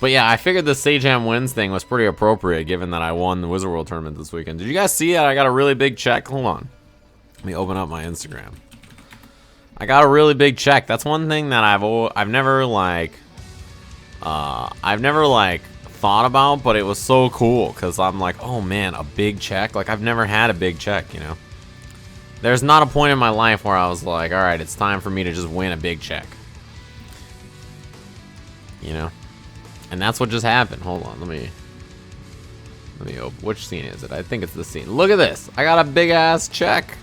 But yeah, I figured the Sajam wins thing was pretty appropriate given that I won the Wizard World Tournament this weekend. Did you guys see that? I got a really big check. Hold on. Let me open up my Instagram. I got a really big check. That's one thing that I've never like thought about, but it was so cool because I'm like, oh man, a big check. Like I've never had a big check, you know. There's not a point in my life where I was like, all right, it's time for me to just win a big check. You know? And that's what just happened. Hold on, let me open. Which scene is it? I think it's this scene. Look at this. I got a big ass check.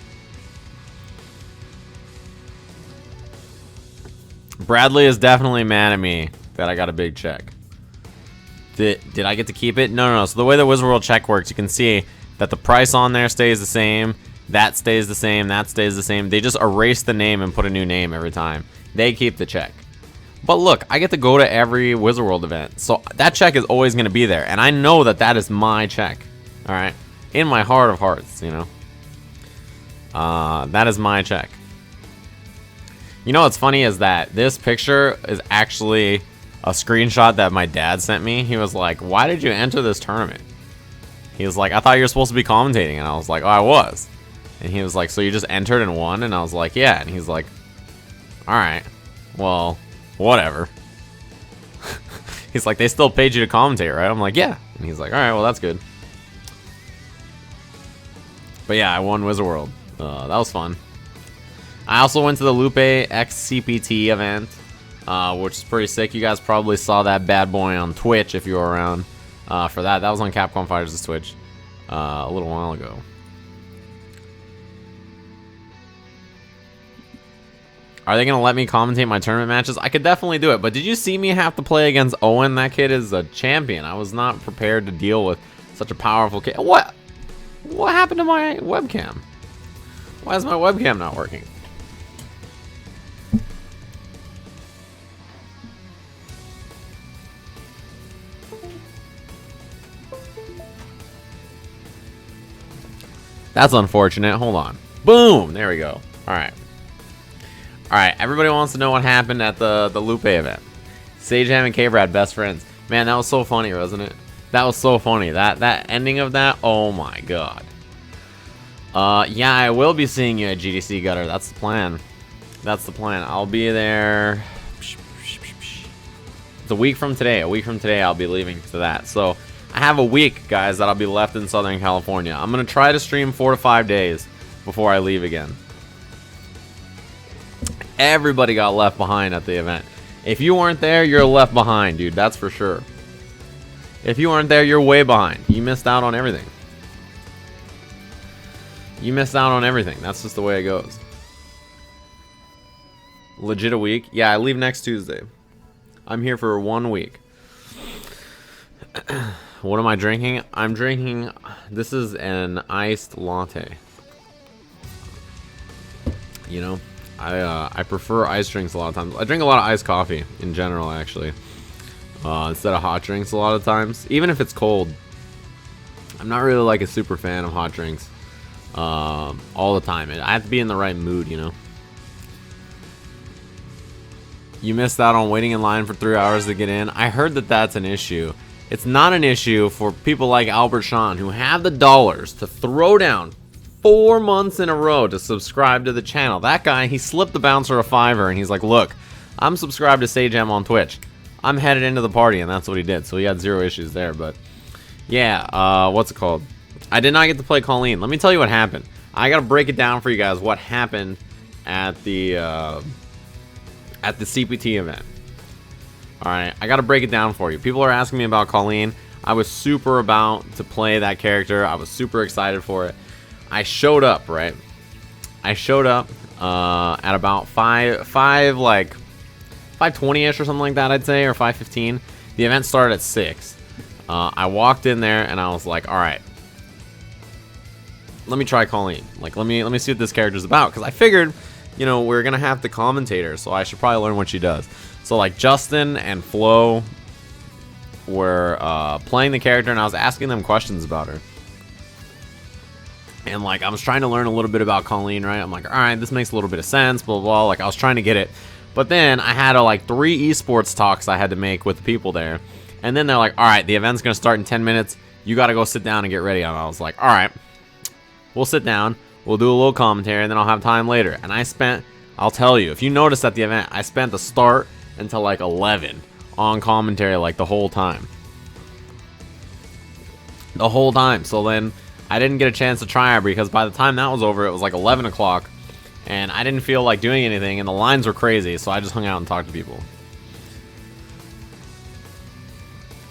Bradley is definitely mad at me that I got a big check. Did I get to keep it? No. So the way the Wizard World check works, you can see that the price on there stays the same. That stays the same. That stays the same. They just erase the name and put a new name every time. They keep the check. But look, I get to go to every Wizard World event. So that check is always going to be there. And I know that that is my check. All right? In my heart of hearts, you know. That is my check. You know what's funny is that this picture is actually a screenshot that my dad sent me. He was like, why did you enter this tournament? He was like, I thought you were supposed to be commentating. And I was like, oh, I was. And he was like, so you just entered and won? And I was like, yeah. And he's like, all right, well, whatever. He's like, they still paid you to commentate, right? I'm like, yeah. And he's like, all right, well, that's good. But yeah, I won Wizard World. That was fun. I also went to the Lupe X CPT event, which is pretty sick. You guys probably saw that bad boy on Twitch if you were around for that. That was on Capcom Fighters' Twitch a little while ago. Are they going to let me commentate my tournament matches? I could definitely do it, but did you see me have to play against Owen? That kid is a champion. I was not prepared to deal with such a powerful kid. What happened to my webcam? Why is my webcam not working? That's unfortunate. Hold on. Boom! There we go. Alright. Alright, everybody wants to know what happened at the Lupe event. Sajam and K-Brad, best friends. Man, that was so funny, wasn't it? That was so funny. That ending of that, oh my god. Yeah, I will be seeing you at GDC Gutter. That's the plan. That's the plan. I'll be there. It's a week from today. A week from today, I'll be leaving to that. So, I have a week, guys, that I'll be left in Southern California. I'm going to try to stream 4 to 5 days before I leave again. Everybody got left behind at the event. If you weren't there, you're left behind, dude. That's for sure. If you weren't there, you're way behind. You missed out on everything. You missed out on everything. That's just the way it goes. Legit a week? Yeah, I leave next Tuesday. I'm here for 1 week. What am I drinking? I'm drinking... This is an iced latte. You know? I prefer iced drinks a lot of times. I drink a lot of iced coffee in general, actually. Instead of hot drinks a lot of times. Even if it's cold. I'm not really like a super fan of hot drinks. All the time. I have to be in the right mood, you know. You missed out on waiting in line for 3 hours to get in. I heard that that's an issue. It's not an issue for people like Albert Sean who have the dollars to throw down 4 months in a row to subscribe to the channel. That guy, he slipped the bouncer a $5 and he's like, look, I'm subscribed to Sajam on Twitch. I'm headed into the party, and that's what he did. So he had 0 issues there. But yeah, what's it called? I did not get to play Colleen. Let me tell you what happened. I gotta break it down for you guys. What happened at the CPT event? All right, I gotta break it down for you. People are asking me about Colleen. I was super about to play that character. I was super excited for it. I showed up, right? I showed up at about 5:20ish or something like that, I'd say, or 5:15. The event started at 6. I walked in there and I was like, all right, let me try Colleen. Like, let me see what this character's about, because I figured, you know, we're gonna have to commentate her, so I should probably learn what she does. So like Justin and Flo were playing the character, and I was asking them questions about her. And like I was trying to learn a little bit about Colleen, right? I'm like, all right, this makes a little bit of sense, blah, blah, blah. Like I was trying to get it. But then I had like 3 esports talks I had to make with the people there. And then they're like, all right, the event's going to start in 10 minutes. You got to go sit down and get ready. And I was like, all right, we'll sit down. We'll do a little commentary, and then I'll have time later. And I'll tell you, if you notice at the event, I spent the start until like 11 on commentary like the whole time. The whole time. So then I didn't get a chance to try it because by the time that was over, it was like 11 o'clock. And I didn't feel like doing anything, and the lines were crazy, so I just hung out and talked to people.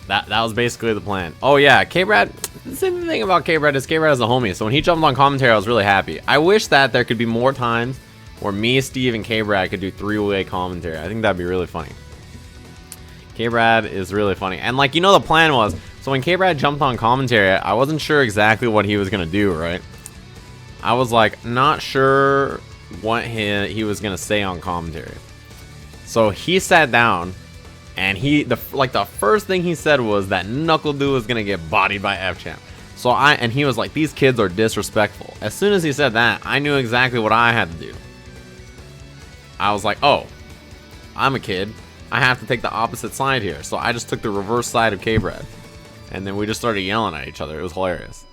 That was basically the plan. Oh yeah, K-Brad, the same thing about K-Brad is K-Brad is a homie, so when he jumped on commentary, I was really happy. I wish that there could be more times where me, Steve, and K-Brad could do three-way commentary. I think that'd be really funny. K-Brad is really funny. And like, you know, the plan was, so when K-Brad jumped on commentary, I wasn't sure exactly what he was gonna do, right? I was like, not sure what he was gonna say on commentary. So he sat down, and the first thing he said was that Knuckle Dude was gonna get bodied by F-Champ. And he was like, these kids are disrespectful. As soon as he said that, I knew exactly what I had to do. I was like, oh, I'm a kid. I have to take the opposite side here. So I just took the reverse side of K-Brad. And then we just started yelling at each other. It was hilarious.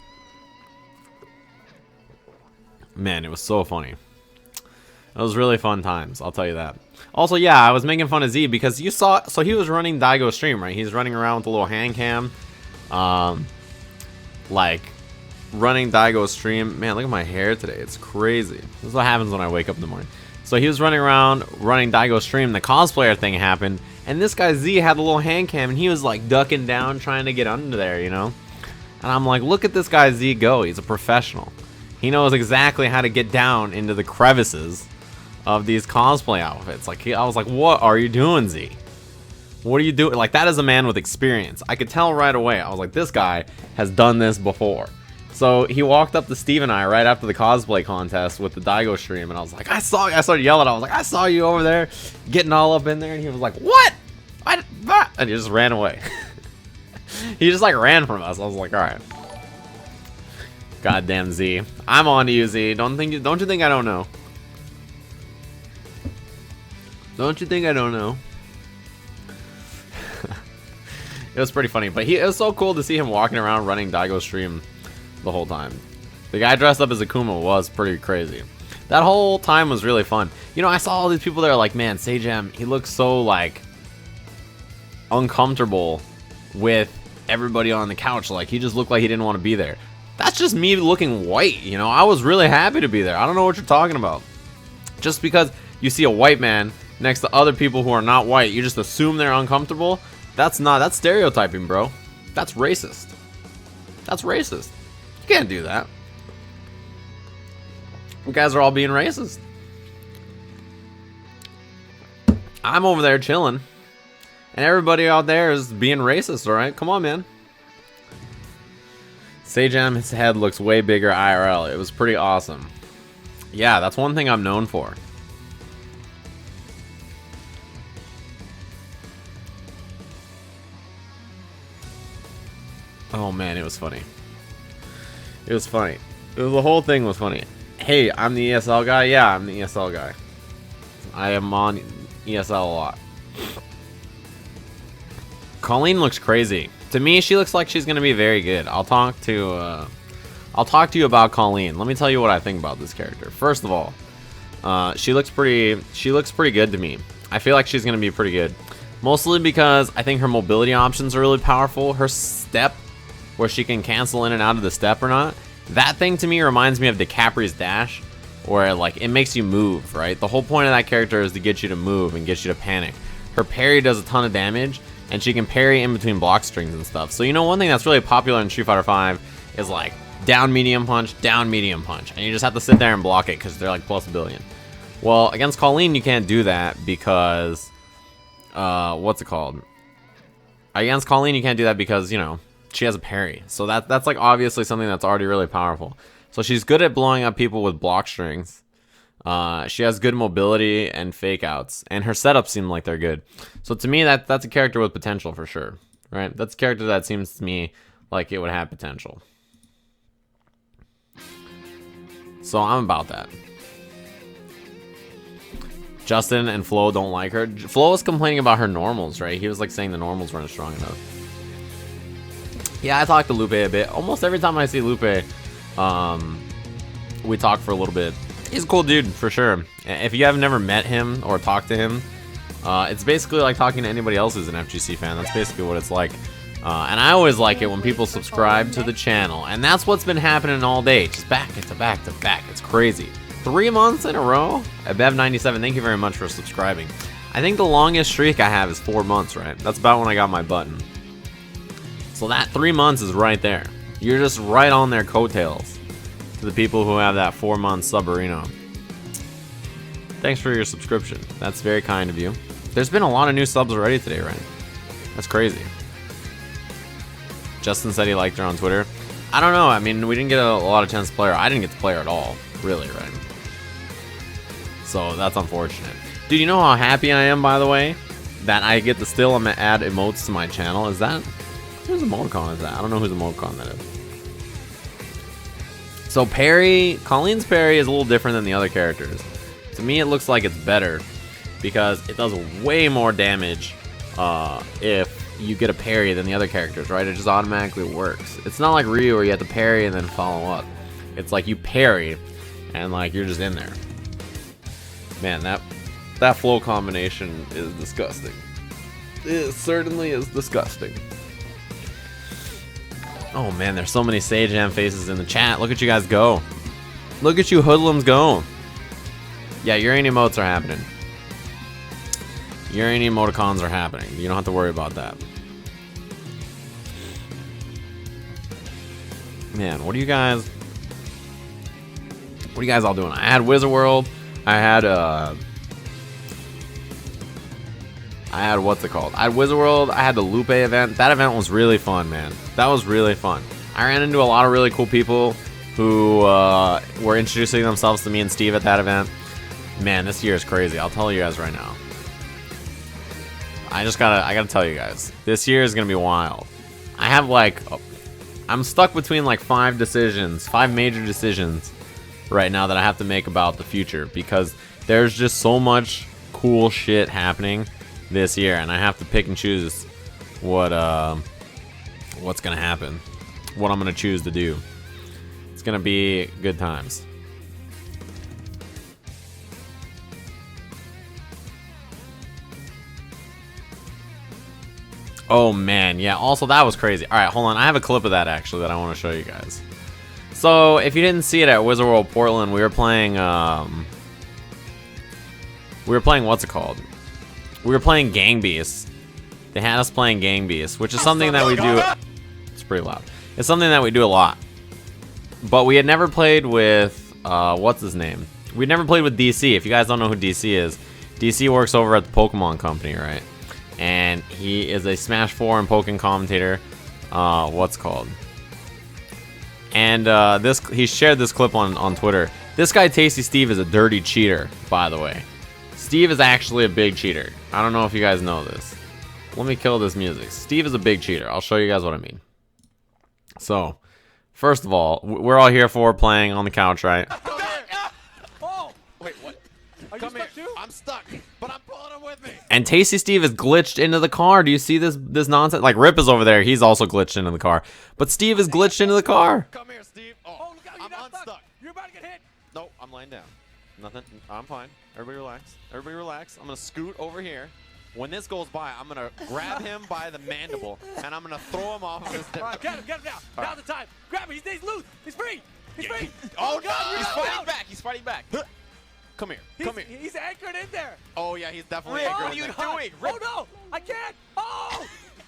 Man, it was so funny. It was really fun times, I'll tell you that. Also, yeah, I was making fun of Z because you saw, so he was running Daigo's stream, right? He's running around with a little hand cam. Like, running Daigo's stream. Man, look at my hair today. It's crazy. This is what happens when I wake up in the morning. So he was running around, running Daigo's stream. The cosplayer thing happened. And this guy Z had a little hand cam, and he was like ducking down, trying to get under there, you know? And I'm like, look at this guy Z go. He's a professional. He knows exactly how to get down into the crevices of these cosplay outfits. Like, I was like, what are you doing, Z? What are you doing? Like, that is a man with experience. I could tell right away. I was like, this guy has done this before. So he walked up to Steve and I right after the cosplay contest with the Daigo stream, and I was like, I started yelling. I was like, I saw you over there getting all up in there. And he was like, what? And he just ran away. He just like ran from us. I was like, all right. Goddamn Z. I'm on to you, Z. Don't you think I don't know? Don't you think I don't know? It was pretty funny, but it was so cool to see him walking around running Daigo's stream the whole time. The guy dressed up as Akuma was pretty crazy. That whole time was really fun. You know, I saw all these people that are like, man, Sajam, he looks so like uncomfortable with everybody on the couch. Like, he just looked like he didn't want to be there. That's just me looking white, you know? I was really happy to be there. I don't know what you're talking about. Just because you see a white man next to other people who are not white, you just assume they're uncomfortable. That's stereotyping, bro. That's racist. That's racist. You can't do that. You guys are all being racist. I'm over there chilling, and everybody out there is being racist, alright? Come on, man. Sajam, his head looks way bigger IRL. It was pretty awesome. Yeah, that's one thing I'm known for. Oh man, it was funny. It was funny. The whole thing was funny. Hey, I'm the ESL guy? Yeah, I'm the ESL guy. I am on ESL a lot. Colleen looks crazy. To me, she looks like she's gonna be very good. I'll talk to you about Colleen. Let me tell you what I think about this character. First of all, she looks pretty good to me. I feel like she's gonna be pretty good. Mostly because I think her mobility options are really powerful. Her step, where she can cancel in and out of the step or not, that thing to me reminds me of DiCapri's dash, where like it makes you move, right? The whole point of that character is to get you to move and get you to panic. Her parry does a ton of damage, and she can parry in between block strings and stuff. So you know, one thing that's really popular in Street Fighter V is like down medium punch, and you just have to sit there and block it because they're like plus a billion. Well, against Colleen you can't do that because what's it called? Against Colleen you can't do that because, you know, she has a parry. So that's like obviously something that's already really powerful. So she's good at blowing up people with block strings. She has good mobility and fake outs, and her setups seem like they're good. So to me, that's a character with potential for sure, right? That's a character that seems to me like it would have potential. So I'm about that. Justin and Flo don't like her. Flo was complaining about her normals, right? He was like saying the normals weren't strong enough. Yeah, I talked to Lupe a bit. Almost every time I see Lupe, we talk for a little bit. He's a cool dude, for sure. If you have never met him or talked to him, it's basically like talking to anybody else who's an FGC fan. That's basically what it's like. And I always like it when people subscribe to the channel. And that's what's been happening all day. Just back to back to back. It's crazy. 3 months in a row? Bev97, thank you very much for subscribing. I think the longest streak I have is 4 months, right? That's about when I got my button. So that 3 months is right there. You're just right on their coattails. To the people who have that 4-month subarino. Thanks for your subscription. That's very kind of you. There's been a lot of new subs already today, right? That's crazy. Justin said he liked her on Twitter. I don't know. I mean, we didn't get a lot of chance to play her. I didn't get to play her at all, really, right? So that's unfortunate. Dude, you know how happy I am, by the way, that I get to still add emotes to my channel? Is that... Whose emoticon is that? I don't know whose emoticon that is. So parry, Colleen's parry is a little different than the other characters. To me, it looks like it's better because it does way more damage if you get a parry than the other characters, right? It just automatically works. It's not like Ryu where you have to parry and then follow up. It's like you parry and like you're just in there. Man, that flow combination is disgusting. It certainly is disgusting. Oh man, there's so many Sajam faces in the chat. Look at you guys go. Look at you hoodlums go. Yeah, your emotes are happening. Your emoticons are happening. You don't have to worry about that. Man, what are you guys all doing? I had Wizard World. I had what's it called? I had Wizard World. I had the Lupe event. That event was really fun, man. That was really fun. I ran into a lot of really cool people who were introducing themselves to me and Steve at that event. Man, this year is crazy. I'll tell you guys right now. I gotta tell you guys. This year is gonna be wild. I have I'm stuck between like 5 major decisions right now that I have to make about the future because there's just so much cool shit happening this year, and I have to pick and choose what's gonna happen, what I'm gonna choose to do. It's gonna be good times. Oh man, yeah, also that was crazy. Alright, hold on, I have a clip of that actually that I want to show you guys. So if you didn't see it at Wizard World Portland, we were playing what's it called? We were playing Gang Beasts. They had us playing Gang Beasts, which is something that we do. It's pretty loud. It's something that we do a lot. But we had never played with what's his name? We'd never played with DC. If you guys don't know who DC is, DC works over at the Pokemon Company, right? And he is a Smash 4 and Pokemon commentator. What's called? And he shared this clip on Twitter. This guy Tasty Steve is a dirty cheater, by the way. Steve is actually a big cheater. I don't know if you guys know this. Let me kill this music. Steve is a big cheater. I'll show you guys what I mean. So, first of all, we're all here for playing on the couch, right? Oh, wait, what? Are you stuck too? I'm stuck, but I'm pulling him with me. And Tasty Steve is glitched into the car. Do you see this nonsense? Like Rip is over there. He's also glitched into the car. But Steve is glitched into the car. Come here, Steve. Oh, look out, I'm unstuck. You're about to get hit. No, I'm laying down. Nothing. I'm fine. Everybody relax. Everybody relax. I'm gonna scoot over here. When this goes by, I'm gonna grab him by the mandible and I'm gonna throw him off of his. All right, get him now. Now's the time. Grab him. He's loose. He's free. He's free. Oh God! He's fighting back. He's fighting back. Come here. Come here. He's anchored in there. Oh yeah, he's definitely anchored. What are you doing? Oh no! I can't. Oh!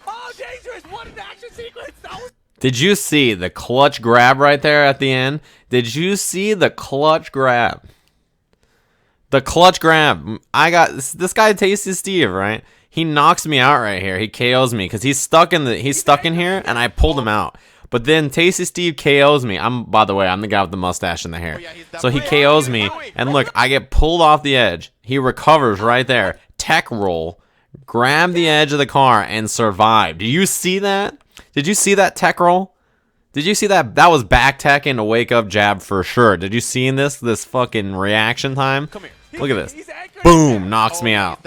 Oh, dangerous! What an action sequence! That was. Did you see the clutch grab right there at the end? Did you see the clutch grab? The clutch grab. I got this guy Tasty Steve, right? He knocks me out right here. He KOs me because he's stuck in here, and I pulled him out. But then Tasty Steve KOs me. By the way, I'm the guy with the mustache and the hair. So he KOs me, and look, I get pulled off the edge. He recovers right there. Tech roll, grab the edge of the car, and survive. Do you see that? Did you see that tech roll? Did you see that? That was back tech and a wake up jab for sure. Did you see this fucking reaction time? Come here. Look at this. Boom, knocks me out.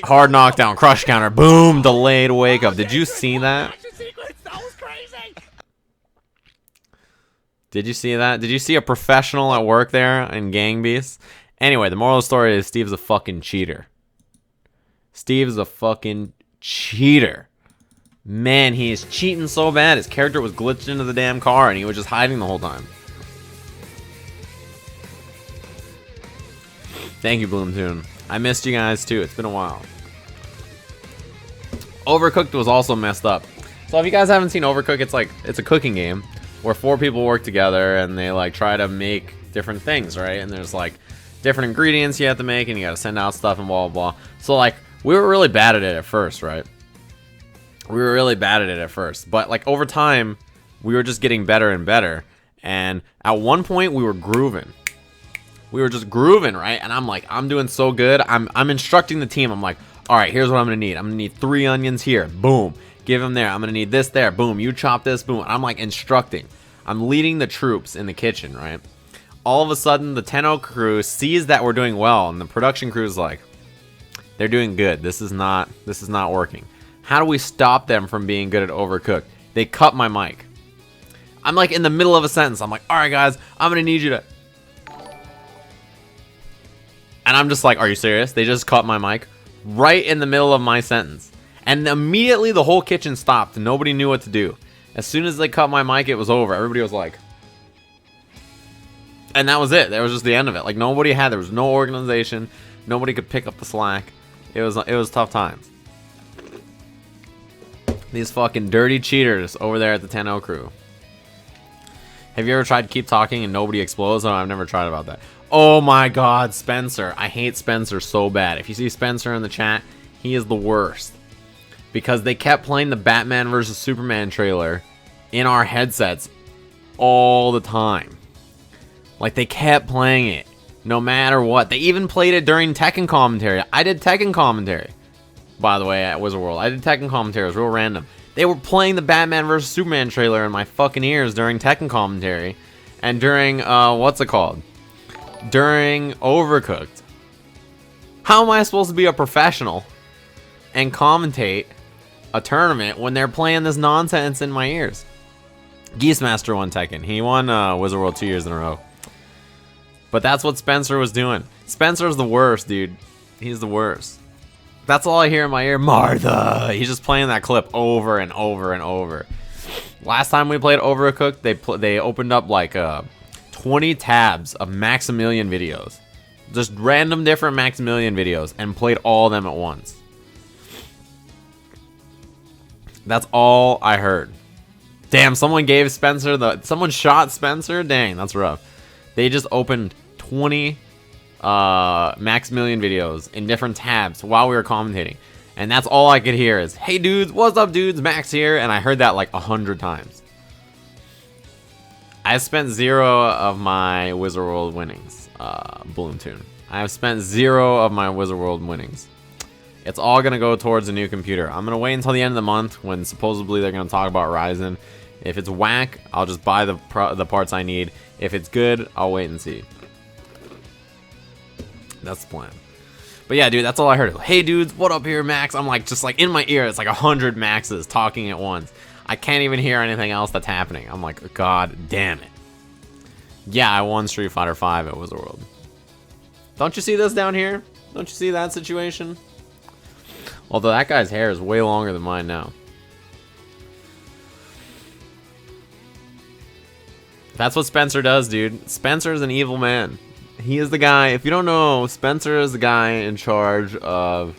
Hard knockdown, crush counter. Boom, delayed wake up. Did you see that? Did you see that? Did you see a professional at work there in Gang Beasts? Anyway, the moral of the story is Steve's a fucking cheater. Steve's a fucking cheater. Man, he is cheating so bad. His character was glitched into the damn car and he was just hiding the whole time. Thank you, Bloomtoon. I missed you guys too. It's been a while. Overcooked was also messed up. So if you guys haven't seen Overcooked, it's a cooking game where 4 people work together and they like try to make different things, right? And there's like different ingredients you have to make and you got to send out stuff and blah blah blah. So like we were really bad at it at first, right? We were really bad at it at first, but like over time we were just getting better and better. And at one point we were grooving. We were just grooving, right? And I'm like, I'm doing so good. I'm instructing the team. I'm like, all right, here's what I'm gonna need. I'm gonna need 3 onions here. Boom. Give them there. I'm gonna need this there. Boom. You chop this. Boom. I'm like instructing. I'm leading the troops in the kitchen, right? All of a sudden, the Tenno crew sees that we're doing well, and the production crew is like, they're doing good. This is not working. How do we stop them from being good at Overcooked? They cut my mic. I'm like in the middle of a sentence. I'm like, all right, guys, I'm gonna need you to. And I'm just like, are you serious? They just cut my mic right in the middle of my sentence. And immediately the whole kitchen stopped. Nobody knew what to do. As soon as they cut my mic, it was over. Everybody was like... And that was it. That was just the end of it. Like, there was no organization. Nobody could pick up the slack. It was tough times. These fucking dirty cheaters over there at the Tenno crew. Have you ever tried to keep talking and nobody explodes? Oh, I've never tried about that. Oh my god, Spencer. I hate Spencer so bad. If you see Spencer in the chat, he is the worst. Because they kept playing the Batman vs. Superman trailer in our headsets all the time. Like, they kept playing it no matter what. They even played it during Tekken commentary. I did Tekken commentary, by the way, at Wizard World. I did Tekken commentary. It was real random. They were playing the Batman vs. Superman trailer in my fucking ears during Tekken commentary. And during, what's it called? During Overcooked. How am I supposed to be a professional and commentate a tournament when they're playing this nonsense in my ears? Geesemaster won Tekken. He won Wizard World 2 years in a row. But that's what Spencer was doing. Spencer's the worst, dude. He's the worst. That's all I hear in my ear. Martha! He's just playing that clip over and over and over. Last time we played Overcooked, they opened up like 20 tabs of Maximilian videos. Just random different Maximilian videos and played all of them at once. That's all I heard. Damn, someone shot Spencer? Dang, that's rough. They just opened 20 Maximilian videos in different tabs while we were commentating. And that's all I could hear is, hey dudes, what's up dudes, Max here. And I heard that like 100 times. I spent 0 of my Wizard World winnings, Bloomtoon. I have spent 0 of my Wizard World winnings. It's all going to go towards a new computer. I'm going to wait until the end of the month when supposedly they're going to talk about Ryzen. If it's whack, I'll just buy the parts I need. If it's good, I'll wait and see. That's the plan. But yeah, dude, that's all I heard. Hey dudes, what up here, Max? I'm like, just like in my ear, it's like 100 Maxes talking at once. I can't even hear anything else that's happening. I'm like, god damn it. Yeah, I won Street Fighter V at Wizard World. Don't you see this down here? Don't you see that situation? Although that guy's hair is way longer than mine now. That's what Spencer does, dude. Spencer's an evil man. He is the guy, if you don't know, Spencer is the guy in charge of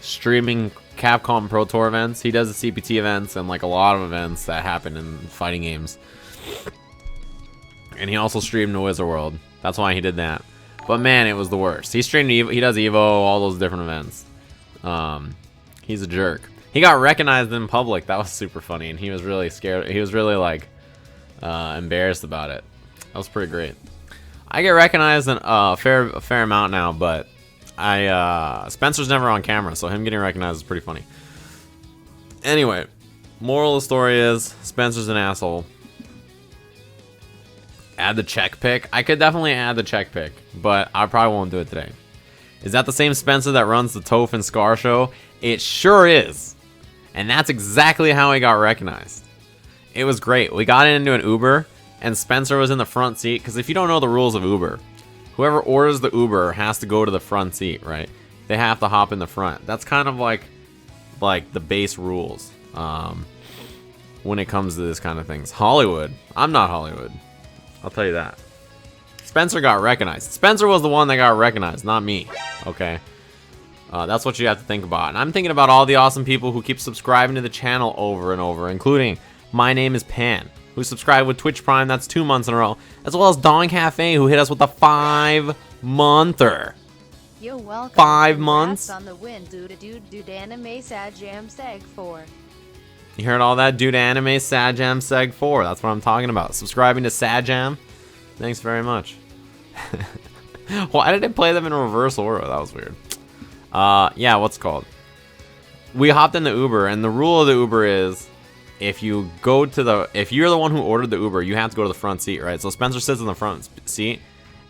streaming Capcom Pro Tour events. He does the CPT events and like a lot of events that happen in fighting games. And he also streamed the Wizard World. That's why he did that. But man, it was the worst. He streamed Evo, he does Evo, all those different events. He's a jerk. He got recognized in public. That was super funny, and he was really scared. He was really like embarrassed about it. That was pretty great. I get recognized in a fair amount now, but Spencer's never on camera, so him getting recognized is pretty funny. Anyway, moral of the story is Spencer's an asshole. Add the check pick. I could definitely add the check pick, but I probably won't do it today. Is that the same Spencer that runs the Toph and Scar show? It sure is. And that's exactly how he got recognized. It was great. We got into an Uber, and Spencer was in the front seat. Because if you don't know the rules of Uber, whoever orders the Uber has to go to the front seat, right? They have to hop in the front. That's kind of like the base rules when it comes to this kind of things. Hollywood. I'm not Hollywood. I'll tell you that. Spencer got recognized. Spencer was the one that got recognized, not me. Okay? That's what you have to think about. And I'm thinking about all the awesome people who keep subscribing to the channel over and over, including My Name is Pan, who subscribed with Twitch Prime, that's 2 months in a row, as well as Dawn Cafe, who hit us with a 5-monther. You're welcome. 5 months. On the win, dude anime Sajam seg 4. You heard all that? Dude anime Sajam seg 4. That's what I'm talking about. Subscribing to Sajam. Thanks very much. Why did I play them in reverse order? That was weird. Yeah, what's it called? We hopped in the Uber, and the rule of the Uber is if you're the one who ordered the Uber, you have to go to the front seat, right? So Spencer sits in the front seat,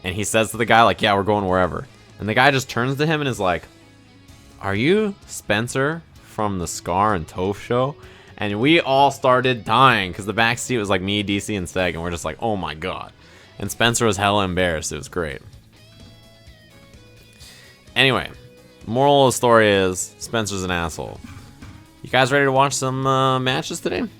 and he says to the guy, like, yeah, we're going wherever. And the guy just turns to him and is like, are you Spencer from the Scar and Toph show? And we all started dying because the back seat was like me, DC, and Seg, and we're just like, oh my god. And Spencer was hella embarrassed. It was great. Anyway, moral of the story is Spencer's an asshole. You guys ready to watch some matches today?